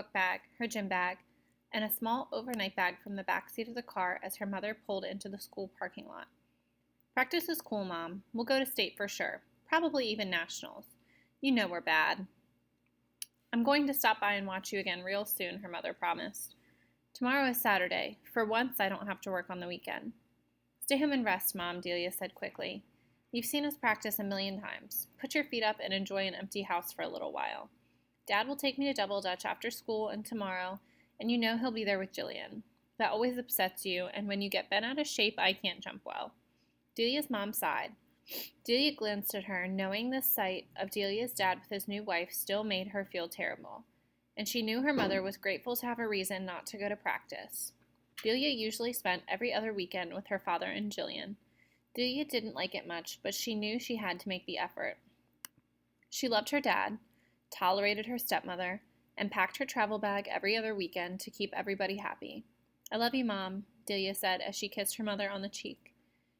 book bag, her gym bag, and a small overnight bag from the back seat of the car as her mother pulled into the school parking lot. Practice is cool, Mom. We'll go to state for sure. Probably even nationals. You know we're bad. I'm going to stop by and watch you again real soon, her mother promised. Tomorrow is Saturday. For once, I don't have to work on the weekend. Stay home and rest, Mom, Delia said quickly. You've seen us practice a million times. Put your feet up and enjoy an empty house for a little while. Dad will take me to Double Dutch after school and tomorrow, and you know he'll be there with Jillian. That always upsets you, and when you get bent out of shape, I can't jump well. Delia's mom sighed. Delia glanced at her, knowing the sight of Delia's dad with his new wife still made her feel terrible, and she knew her mother was grateful to have a reason not to go to practice. Delia usually spent every other weekend with her father and Jillian. Delia didn't like it much, but she knew she had to make the effort. She loved her dad, tolerated her stepmother, and packed her travel bag every other weekend to keep everybody happy. I love you, Mom, Delia said as she kissed her mother on the cheek.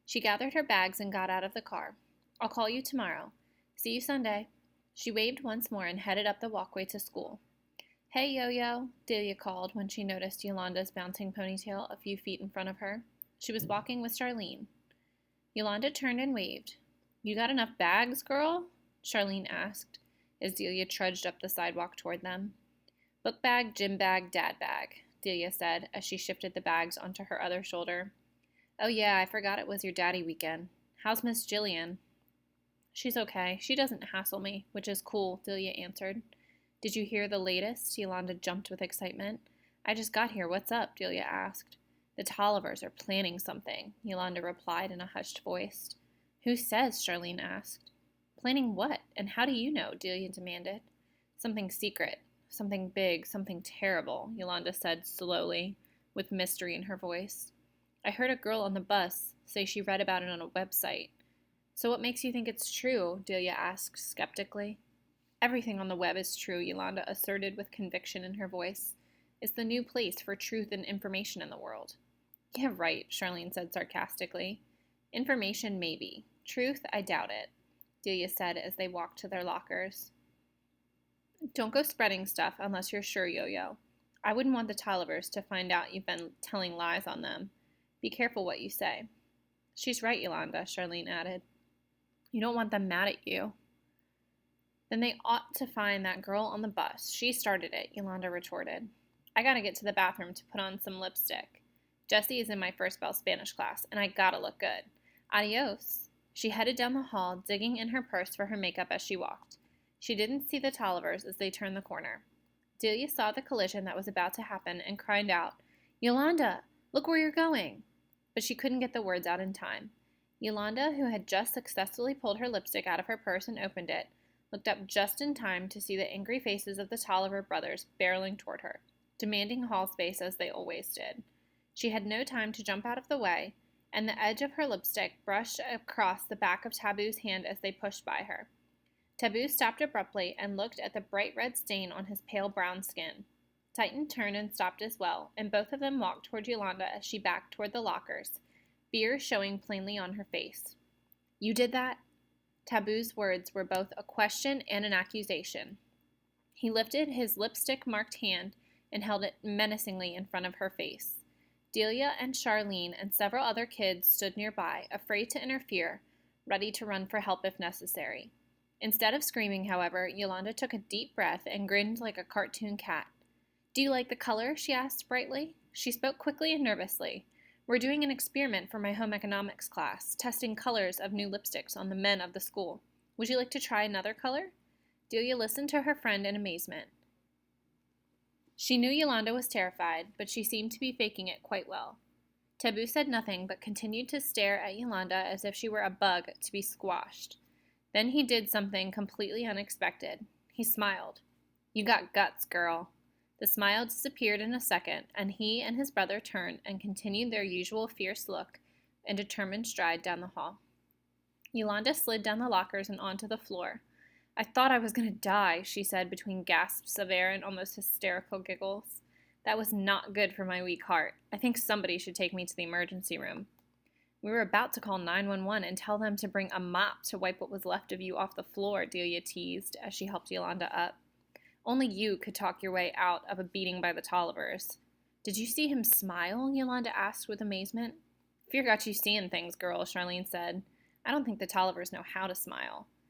She gathered her bags and got out of the car. I'll call you tomorrow. See you Sunday. She waved once more and headed up the walkway to school. Hey, Yo-Yo, Delia called when she noticed Yolanda's bouncing ponytail a few feet in front of her. She was walking with Charlene. Yolanda turned and waved. You got enough bags, girl? Charlene asked as Delia trudged up the sidewalk toward them. Book bag, gym bag, dad bag, Delia said as she shifted the bags onto her other shoulder. Oh yeah, I forgot it was your daddy weekend. How's Miss Jillian? She's okay. She doesn't hassle me, which is cool, Delia answered. Did you hear the latest? Yolanda jumped with excitement. I just got here. What's up? Delia asked. The Tollivers are planning something, Yolanda replied in a hushed voice. Who says? Charlene asked. Planning what? And how do you know? Delia demanded. Something secret. Something big. Something terrible, Yolanda said slowly, with mystery in her voice. I heard a girl on the bus say she read about it on a website. So what makes you think it's true? Delia asked skeptically. Everything on the web is true, Yolanda asserted with conviction in her voice. It's the new place for truth and information in the world. Yeah, right, Charlene said sarcastically. Information, maybe. Truth, I doubt it, Delia said as they walked to their lockers. Don't go spreading stuff unless you're sure, Yo-Yo. I wouldn't want the Tollivers to find out you've been telling lies on them. Be careful what you say. She's right, Yolanda, Charlene added. You don't want them mad at you. Then they ought to find that girl on the bus. She started it, Yolanda retorted. I gotta get to the bathroom to put on some lipstick. Jessie is in my first bell Spanish class, and I gotta look good. Adios. She headed down the hall, digging in her purse for her makeup as she walked. She didn't see the Tollivers as they turned the corner. Delia saw the collision that was about to happen and cried out, Yolanda, look where you're going. But she couldn't get the words out in time. Yolanda, who had just successfully pulled her lipstick out of her purse and opened it, looked up just in time to see the angry faces of the Tolliver brothers barreling toward her, demanding hall space as they always did. She had no time to jump out of the way, and the edge of her lipstick brushed across the back of Taboo's hand as they pushed by her. Taboo stopped abruptly and looked at the bright red stain on his pale brown skin. Titan turned and stopped as well, and both of them walked toward Yolanda as she backed toward the lockers, fear showing plainly on her face. You did that? Taboo's words were both a question and an accusation. He lifted his lipstick-marked hand and held it menacingly in front of her face. Delia and Charlene and several other kids stood nearby, afraid to interfere, ready to run for help if necessary. Instead of screaming, however, Yolanda took a deep breath and grinned like a cartoon cat. Do you like the color? She asked brightly. She spoke quickly and nervously. We're doing an experiment for my home economics class, testing colors of new lipsticks on the men of the school. Would you like to try another color? Delia listened to her friend in amazement. She knew Yolanda was terrified, but she seemed to be faking it quite well. Taboo said nothing, but continued to stare at Yolanda as if she were a bug to be squashed. Then he did something completely unexpected. He smiled. You got guts, girl. The smile disappeared in a second, and he and his brother turned and continued their usual fierce look and determined stride down the hall. Yolanda slid down the lockers and onto the floor. I thought I was going to die, she said between gasps of air and almost hysterical giggles. That was not good for my weak heart. I think somebody should take me to the emergency room. We were about to call 911 and tell them to bring a mop to wipe what was left of you off the floor, Delia teased as she helped Yolanda up. Only you could talk your way out of a beating by the Tollivers. Did you see him smile? Yolanda asked with amazement. Fear got you seeing things, girl, Charlene said. I don't think the Tollivers know how to smile.